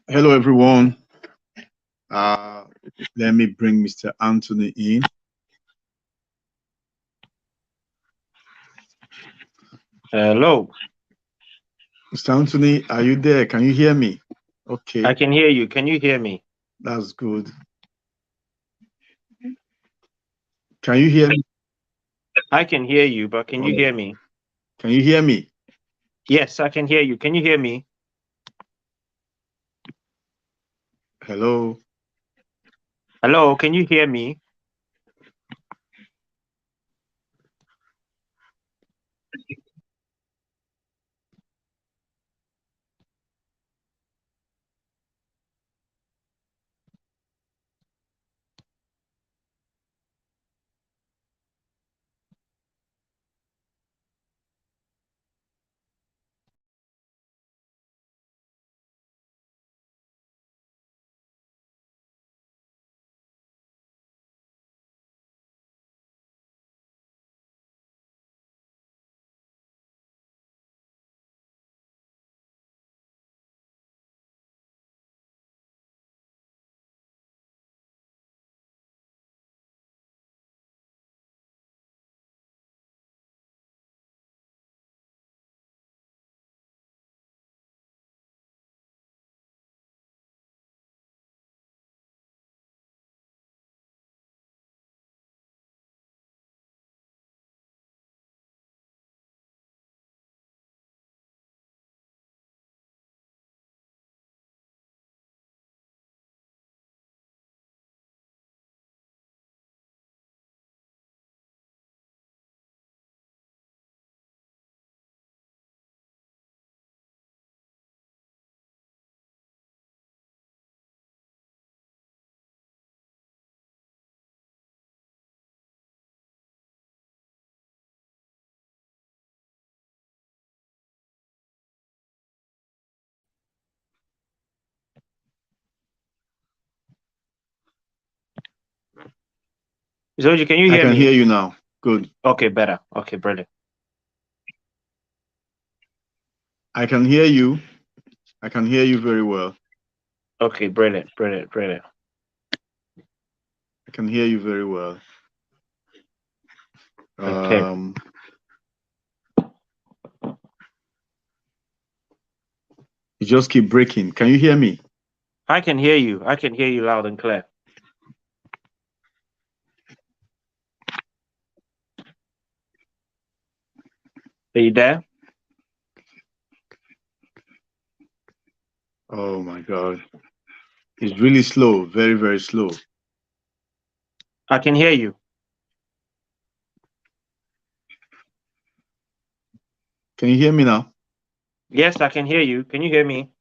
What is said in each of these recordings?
Hello, everyone. Uh, Let me bring Mr. Anthony in. Hello, Mr. Anthony, are you there? Can you hear me? I Okay, can hear you. Can you hear me? that's good. Can you hear me? I can hear you, but can you Oh, hear me? can you hear me? Yes, I can hear you. Can you hear me? Hello. Hello, can you hear me? Zoji, can you I hear can me? hear you now. Good. Okay, better. Okay, brilliant. I can hear you. I can hear you very well. Okay, brilliant, brilliant, brilliant. I can hear you very well. Okay, Um, you just keep breaking. Can you hear me? I can hear you. I can hear you loud and clear. Are you there? Oh my God. It's really slow. Very, very slow. I can hear you. Can you hear me now? Yes, I can hear you. Can you hear me?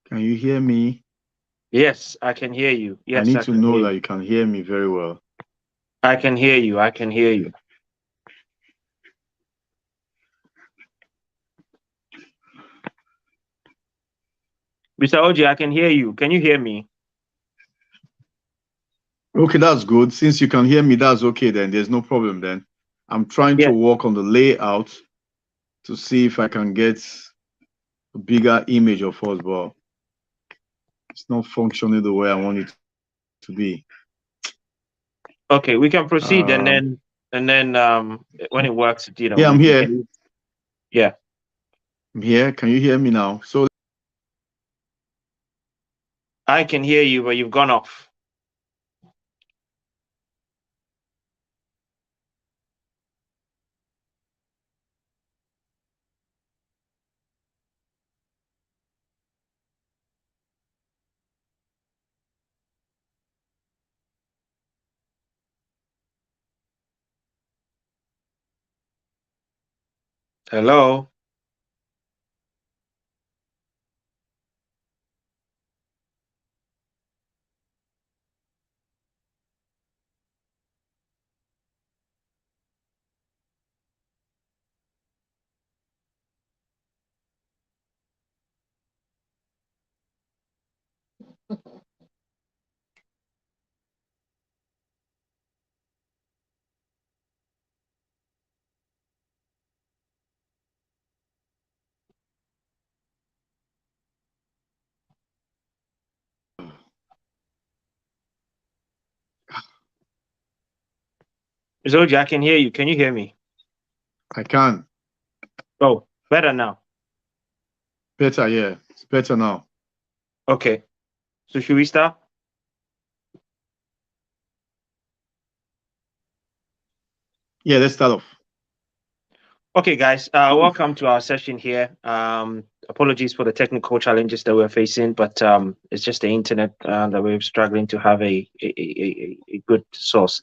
Can you hear me? Yes, I can hear you. I Yes, need I to can know hear that you. you can hear me very well. I can hear you. I can hear you. Mr. Oji, I can hear you. Can you hear me? Okay, that's good. Since you can hear me, that's okay then. There's no problem then. I'm trying to Yes. work on the layout to see if I can get a bigger image of us, but it's not functioning the way I want it to be. Okay, we can proceed, Um, and then when it works, yeah, I'm we here. can. Yeah. I'm here. Can you hear me now? So, I can hear you, but you've gone off. Hello. Mr. Oji, I can hear you. Can you hear me? I can. Oh, better now. Better, yeah. It's better now. Okay. So should we start? Yeah, let's start off. Okay, guys. Welcome to our session here. Apologies for the technical challenges that we're facing, but it's just the internet that we're struggling to have a good source.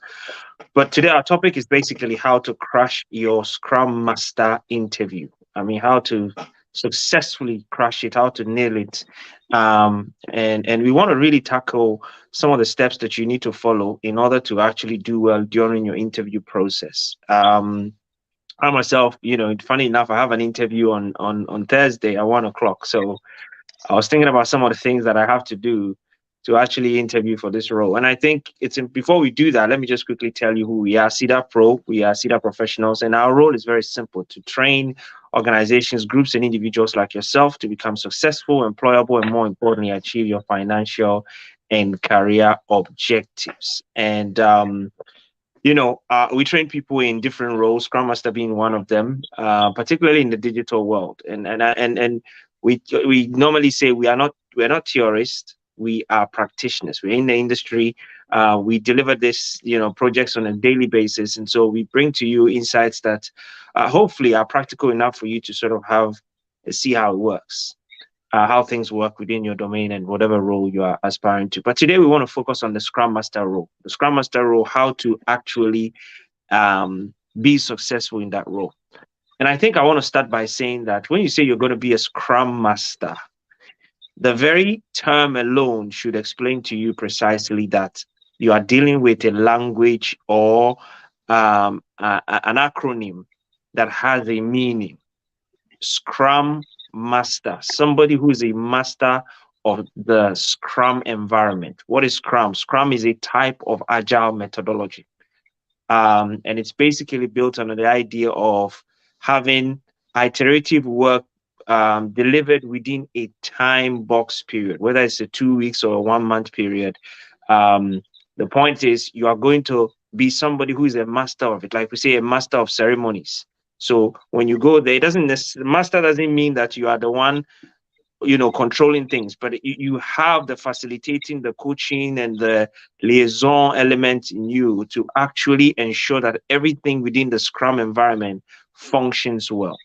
But today our topic is basically how to crash your Scrum Master interview. I mean, how to successfully crash it, how to nail it. And we want to really tackle some of the steps that you need to follow in order to actually do well during your interview process. I myself, funny enough, I have an interview on Thursday at 1 o'clock. So I was thinking about some of the things that I have to do to actually interview for this role. And I think before we do that, let me just quickly tell you who we are. CEDA Pro, we are CEDA professionals, and our role is very simple: to train organizations, groups, and individuals like yourself to become successful, employable, and more importantly, achieve your financial and career objectives. And we train people in different roles, Scrum Master being one of them, particularly in the digital world. And we normally say we're not theorists, we are practitioners. We're in the industry. We deliver this, projects on a daily basis, and so we bring to you insights that hopefully are practical enough for you to sort of have see how it works. How things work within your domain and whatever role you are aspiring to. But today we want to focus on the Scrum Master role. The Scrum Master role, how to actually be successful in that role. And I think I want to start by saying that when you say you're going to be a Scrum Master, the very term alone should explain to you precisely that you are dealing with a language or an acronym that has a meaning. Scrum Master, somebody who is a master of the Scrum environment. What is Scrum? Scrum is a type of agile methodology. And it's basically built on the idea of having iterative work delivered within a time box period, whether it's a 2 weeks or a 1 month period. The point is, you are going to be somebody who is a master of it, like we say, a master of ceremonies. So when you go there, it doesn't necessarily, master doesn't mean that you are the one, controlling things, but you have the facilitating, the coaching, and the liaison element in you to actually ensure that everything within the Scrum environment functions well.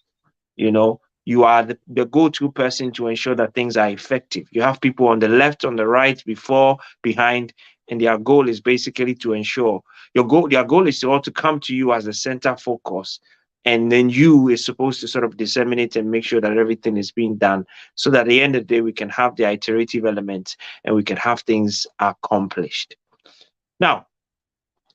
You are the go-to person to ensure that things are effective. You have people on the left, on the right, before, behind, and their goal is basically to ensure their goal is to all to come to you as a center focus, and then you is supposed to sort of disseminate and make sure that everything is being done, so that at the end of the day we can have the iterative element and we can have things accomplished. Now,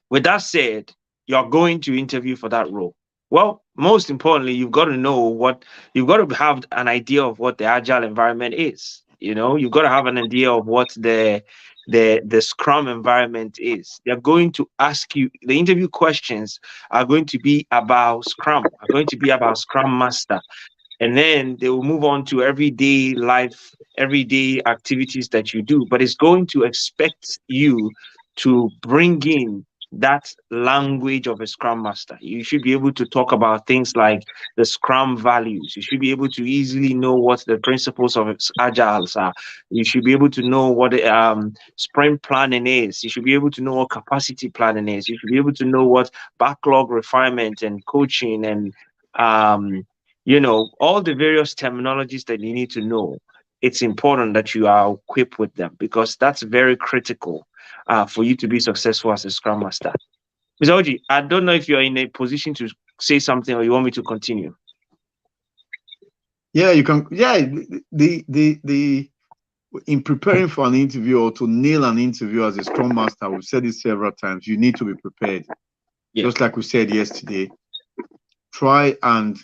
with that said, you're going to interview for that role. Well, most importantly, you've got to have an idea of what the agile environment is. You've got to have an idea of what the Scrum environment is. They're going to ask you, the interview questions are going to be about Scrum, are going to be about Scrum Master. And then they will move on to everyday life, everyday activities that you do. But it's going to expect you to bring in that language of a Scrum Master. You should be able to talk about things like the Scrum values. You should be able to easily know what the principles of Agiles are. You should be able to know what sprint planning is. You should be able to know what capacity planning is. You should be able to know what backlog refinement and coaching and all the various terminologies that you need to know. It's important that you are equipped with them, because that's very critical for you to be successful as a Scrum Master. Mr. Oji, I don't know if you're in a position to say something or you want me to continue. Yeah, you can. Yeah, the in preparing for an interview or to nail an interview as a Scrum Master, we've said this several times, you need to be prepared. Yeah. Just like we said yesterday, try and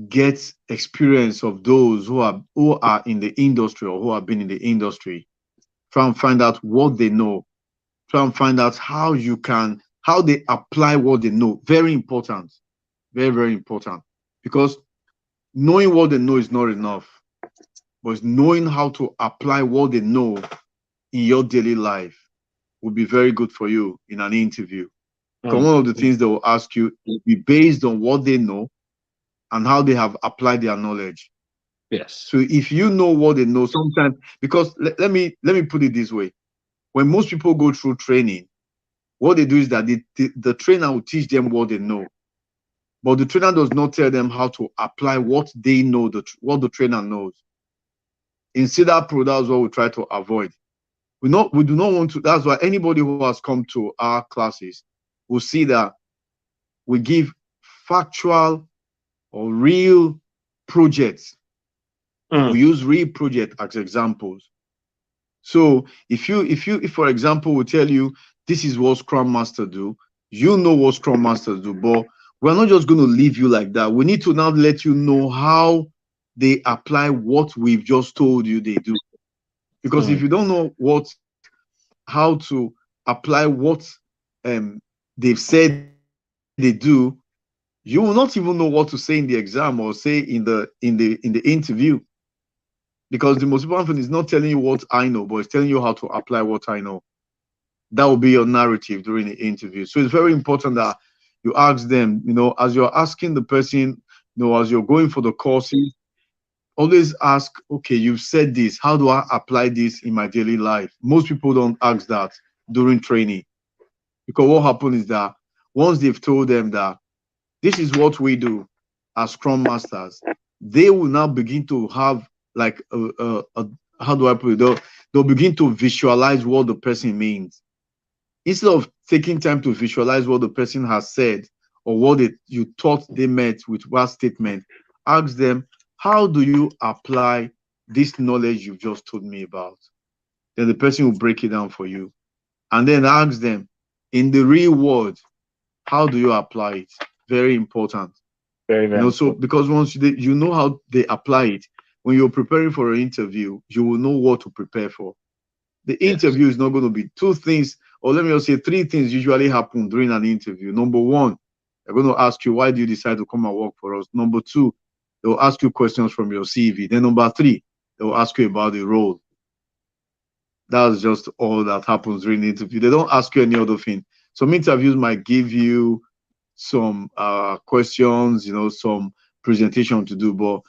get experience of those who are in the industry or who have been in the industry. Try and find out what they know. Try and find out how they apply what they know. Very important. Very, very important. Because knowing what they know is not enough. But knowing how to apply what they know in your daily life will be very good for you in an interview. Because one of the things they will ask you will be based on what they know and how they have applied their knowledge. Yes. So if you know what they know, sometimes, because let me put it this way: when most people go through training, what they do is that the trainer will teach them what they know, but the trainer does not tell them how to apply what they know, what the trainer knows. In Cedar Pro, that's what we try to avoid. We do not want to. That's why anybody who has come to our classes will see that we give factual or real projects. We use real projects as examples. So if for example, we tell you this is what Scrum Master do, you know what Scrum Masters do, but we're not just going to leave you like that. We need to now let you know how they apply what we've just told you they do. Because if you don't know how to apply what they've said they do, you will not even know what to say in the exam or say in the interview. Because the most important thing is not telling you what I know, but it's telling you how to apply what I know. That will be your narrative during the interview. So it's very important that you ask them, as you're asking the person, as you're going for the courses, always ask, okay, you've said this, how do I apply this in my daily life? Most people don't ask that during training, because what happens is that once they've told them that this is what we do as Scrum Masters, they will now begin to have like how do I put it? They'll begin to visualize what the person means. Instead of taking time to visualize what the person has said or what you thought they meant with what statement, ask them, how do you apply this knowledge you've just told me about? Then the person will break it down for you. And then ask them, in the real world, how do you apply it? Very important. Very, very So important. because once you know how they apply it, when you're preparing for an interview, you will know what to prepare for. The interview is not going to be two things, or let me just say three things usually happen during an interview. Number one, they're going to ask you, why do you decide to come and work for us? Number two, they'll ask you questions from your CV. Then number three, they'll ask you about the role. That's just all that happens during the interview. They don't ask you any other thing. Some interviews might give you some questions, some presentation to do, but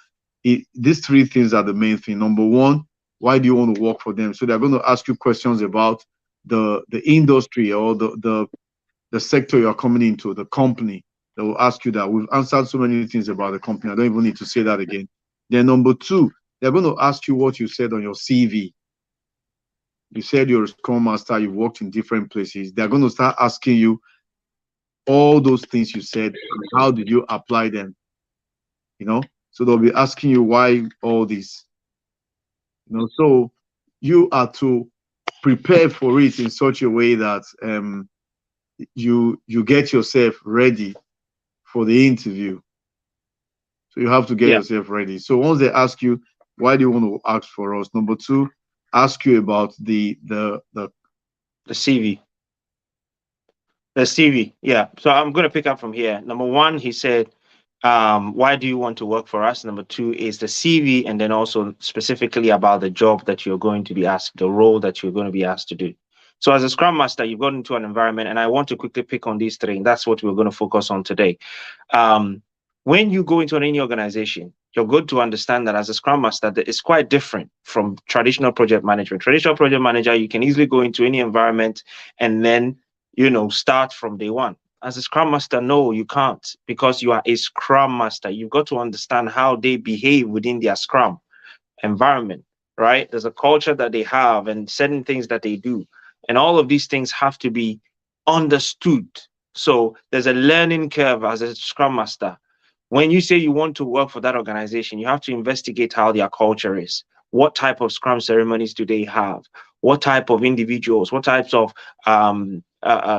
these three things are the main thing. Number one, why do you want to work for them? So they're going to ask you questions about the industry or the sector you're coming into, the company. They will ask you that. We've answered so many things about the company. I don't even need to say that again. Then number two, they're going to ask you what you said on your CV. You said you're a Scrum Master, you've worked in different places. They're going to start asking you all those things you said, how did you apply them? So they'll be asking you why all this. So you are to prepare for it in such a way that you get yourself ready for the interview. So you have to get yourself ready. So once they ask you, why do you want to ask for us? Number two, ask you about the CV. The CV, yeah. So I'm going to pick up from here. Number one, he said, why do you want to work for us? Number two is the CV, and then also specifically about the job that you're going to be asked, the role that you're going to be asked to do. So as a Scrum Master, you've got into an environment, and I want to quickly pick on these three, and that's what we're going to focus on today. When you go into any organization, you're good to understand that as a Scrum Master, that it's quite different from traditional project management. Traditional project manager, you can easily go into any environment and then start from day one. As a Scrum Master, no, you can't, because you are a Scrum Master. You've got to understand how they behave within their Scrum environment, right? There's a culture that they have and certain things that they do. And all of these things have to be understood. So there's a learning curve as a Scrum Master. When you say you want to work for that organization, you have to investigate how their culture is. What type of Scrum ceremonies do they have? What type of individuals? What types of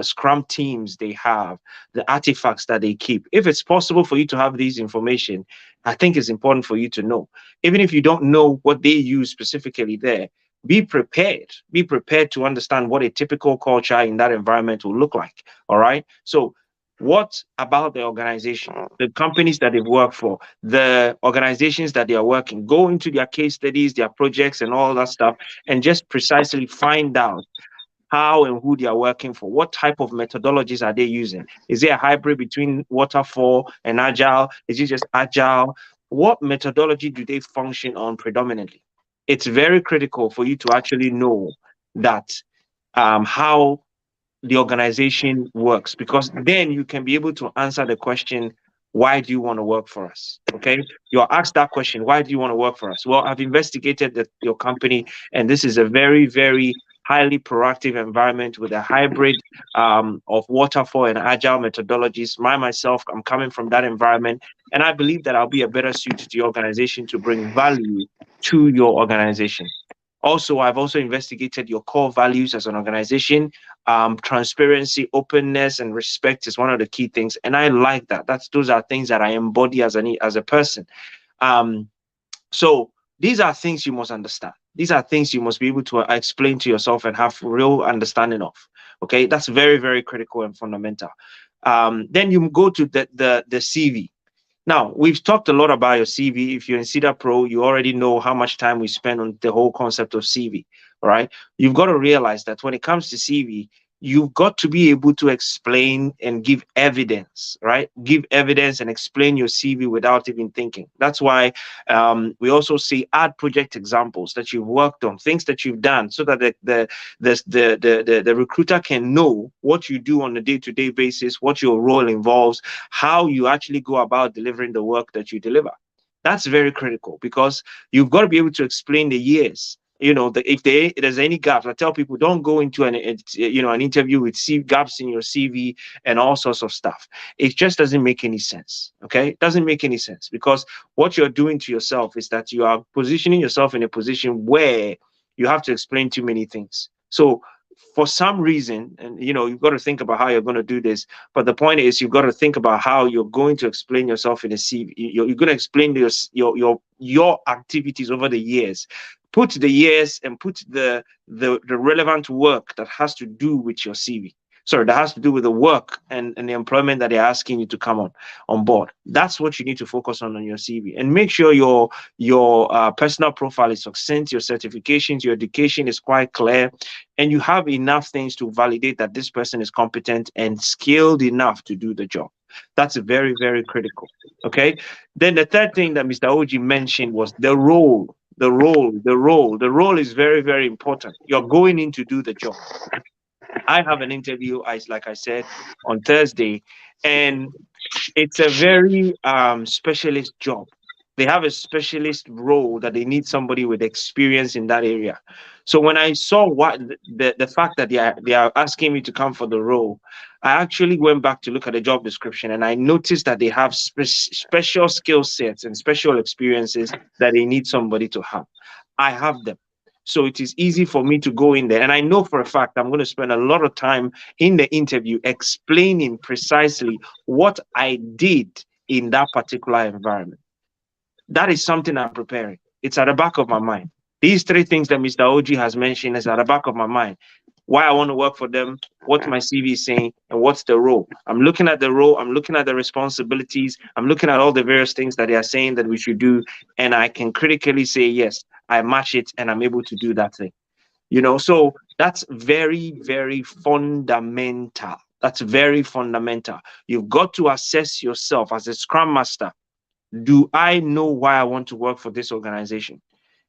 Scrum teams they have? The artifacts that they keep. If it's possible for you to have these information, I think it's important for you to know. Even if you don't know what they use specifically there, be prepared. Be prepared to understand what a typical culture in that environment will look like. All right. So what about the organization, the companies that they've worked for, the organizations that they are working? Go into their case studies, their projects, and all that stuff, and just precisely find out how and who they are working for. What type of methodologies are they using? Is it a hybrid between waterfall and agile? Is it just agile? What methodology do they function on predominantly? It's very critical for you to actually know that how the organization works, because then you can be able to answer the question, why do you want to work for us? Okay, you're asked that question, why do you want to work for us? Well, I've investigated your company, and this is a very, very highly proactive environment with a hybrid of waterfall and agile methodologies. Myself, I'm coming from that environment, and I believe that I'll be a better suit to your organization to bring value to your organization. Also, I've also investigated your core values as an organization. Transparency, openness, and respect is one of the key things, and I like that. Those are things that I embody as a person. So these are things you must understand. These are things you must be able to explain to yourself and have real understanding of. Okay, that's very, very critical and fundamental. Then you go to the CV. Now, we've talked a lot about your CV. If you're in Cedar Pro, you already know how much time we spend on the whole concept of CV, all right? You've got to realize that when it comes to CV, you've got to be able to explain and give evidence, right? Give evidence and explain your CV without even thinking. That's why we also say add project examples that you've worked on, things that you've done, so that the recruiter can know what you do on a day-to-day basis, what your role involves, how you actually go about delivering the work that you deliver. That's very critical, because you've got to be able to explain the years. If there's any gaps, I tell people, don't go into an interview with gaps in your CV and all sorts of stuff. It just doesn't make any sense. Okay, it doesn't make any sense, because what you're doing to yourself is that you are positioning yourself in a position where you have to explain too many things. So for some reason, and you've got to think about how you're going to do this. But the point is, you've got to think about how you're going to explain yourself in a CV. You're going to explain your activities over the years. Put the years and put the relevant work that has to do with your CV. Sorry, that has to do with the work and the employment that they're asking you to come on board. That's what you need to focus on your CV, and make sure your personal profile is succinct, your certifications, your education is quite clear, and you have enough things to validate that this person is competent and skilled enough to do the job. That's very, very critical. Okay. Then the third thing that Mr. Oji mentioned was the role. The role is very, very important. You're going in to do the job. I have an interview, like I said, on Thursday, and it's a very specialist job. They have a specialist role that they need somebody with experience in that area. So when I saw what the fact that they are asking me to come for the role, I actually went back to look at the job description, and I noticed that they have special skill sets and special experiences that they need somebody to have. I have them. So it is easy for me to go in there. And I know for a fact I'm going to spend a lot of time in the interview explaining precisely what I did in that particular environment. That is something I'm preparing. It's at the back of my mind. These three things that Mr. Oji has mentioned is at the back of my mind. Why I want to work for them, what my CV is saying, and what's the role. I'm looking at the role, I'm looking at the responsibilities, I'm looking at all the various things that they are saying that we should do, and I can critically say, yes, I match it, and I'm able to do that thing. So that's very, very fundamental. That's very fundamental. You've got to assess yourself as a Scrum Master. Do I know why I want to work for this organization?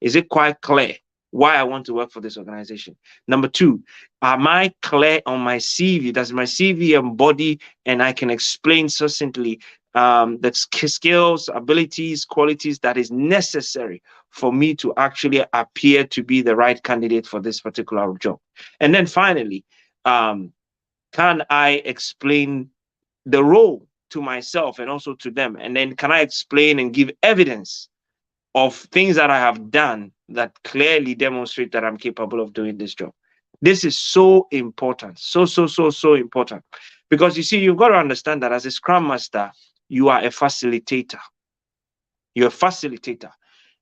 Is it quite clear why I want to work for this organization? Number two, am I clear on my CV? Does my CV embody, and I can explain succinctly the skills, abilities, qualities that is necessary for me to actually appear to be the right candidate for this particular job? And then finally, can I explain the role to myself and also to them? And then can I explain and give evidence of things that I have done that clearly demonstrate that I'm capable of doing this job? This is so important. So important. Because you see, you've got to understand that as a Scrum Master, you are a facilitator. You're a facilitator.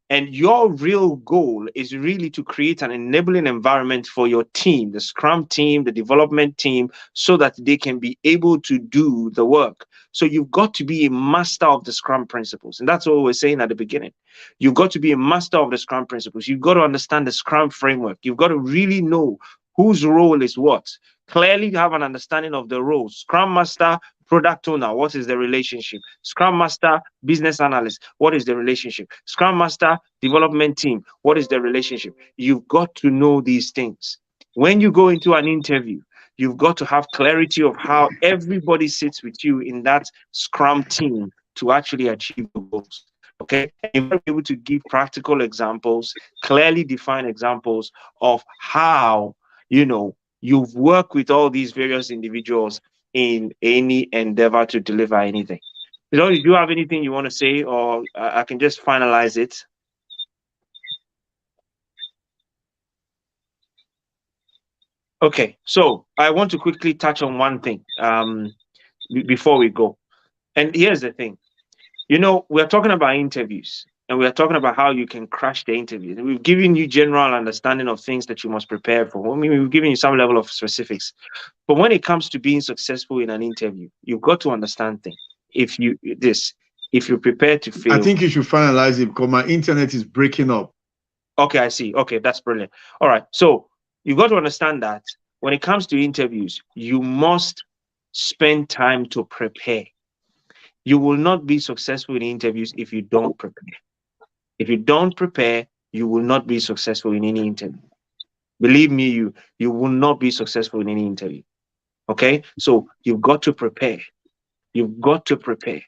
And your real goal is really to create an enabling environment for your team, the Scrum team, the development team, so that they can be able to do the work. So you've got to be a master of the Scrum principles. And that's what we were saying at the beginning. You've got to be a master of the Scrum principles. You've got to understand the Scrum framework. You've got to really know whose role is what. Clearly have an understanding of the roles. Scrum Master, product owner, what is the relationship? Scrum Master, business analyst, what is the relationship? Scrum Master, development team, what is the relationship? You've got to know these things. When you go into an interview, you've got to have clarity of how everybody sits with you in that Scrum team to actually achieve the goals. Okay, and you've got to be able to give practical examples, clearly defined examples of how, you know, you've worked with all these various individuals in any endeavor to deliver anything. You know, do you have anything you want to say, or I can just finalize it? Okay, so I want to quickly touch on one thing before we go. And here's the thing. You know, we're talking about interviews, and we're talking about how you can crash the interview. And we've given you general understanding of things that you must prepare for. I mean, we've given you some level of specifics. But when it comes to being successful in an interview, you've got to understand things. If you're prepared to fail. I think you should finalize it because my internet is breaking up. Okay, I see. Okay, that's brilliant. All right. So you've got to understand that when it comes to interviews, you must spend time to prepare. You will not be successful in interviews if you don't prepare. If you don't prepare, you will not be successful in any interview. Believe me, you will not be successful in any interview. Okay? So you've got to prepare. You've got to prepare.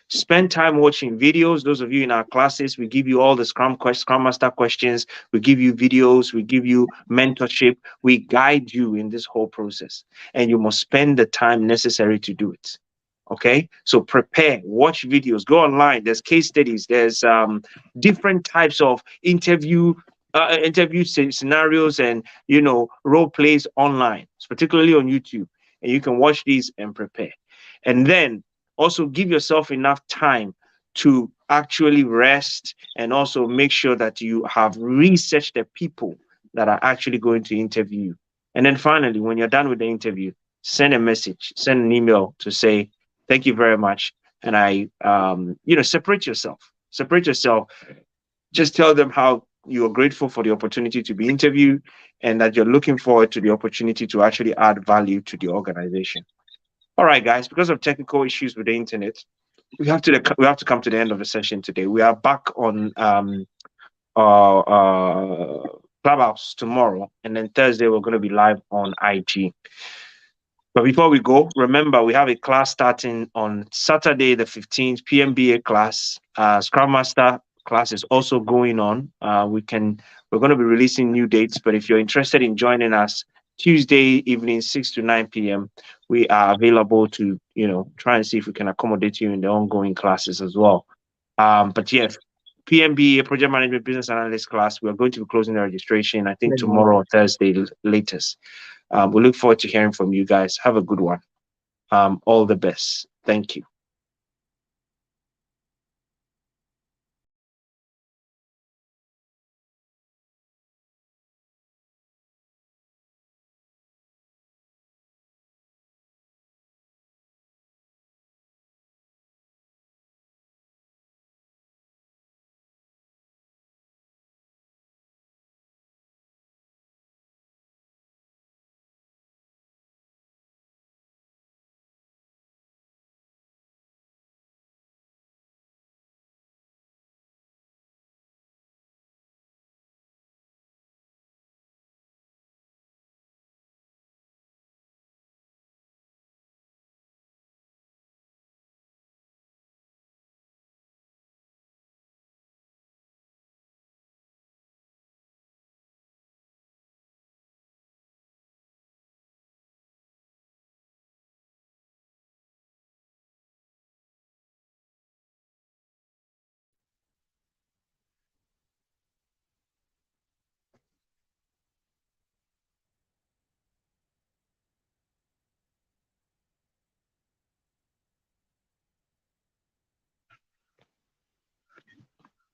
Spend time watching videos. Those of you in our classes, we give you all the Scrum Master questions. We give you videos. We give you mentorship. We guide you in this whole process. And you must spend the time necessary to do it. Okay, so prepare, watch videos, go online. There's case studies. There's different types of interview scenarios and, you know, role plays online, particularly on YouTube. And you can watch these and prepare. And then also give yourself enough time to actually rest and also make sure that you have researched the people that are actually going to interview you. And then finally, when you're done with the interview, send a message, send an email to say, thank you very much. And I, separate yourself. Just tell them how you are grateful for the opportunity to be interviewed and that you're looking forward to the opportunity to actually add value to the organization. All right, guys, because of technical issues with the internet, we have to come to the end of the session today. We are back on Clubhouse tomorrow, and then Thursday we're going to be live on IG. But before we go, remember we have a class starting on Saturday the 15th, PMBA class. Scrum Master class is also going on. We're going to be releasing new dates, but if you're interested in joining us, Tuesday evening, 6 to 9 p.m., we are available to, try and see if we can accommodate you in the ongoing classes as well. But yes, PMBA, Project Management Business Analyst class, we are going to be closing the registration, I think tomorrow or Thursday latest. We look forward to hearing from you guys. Have a good one. All the best. Thank you.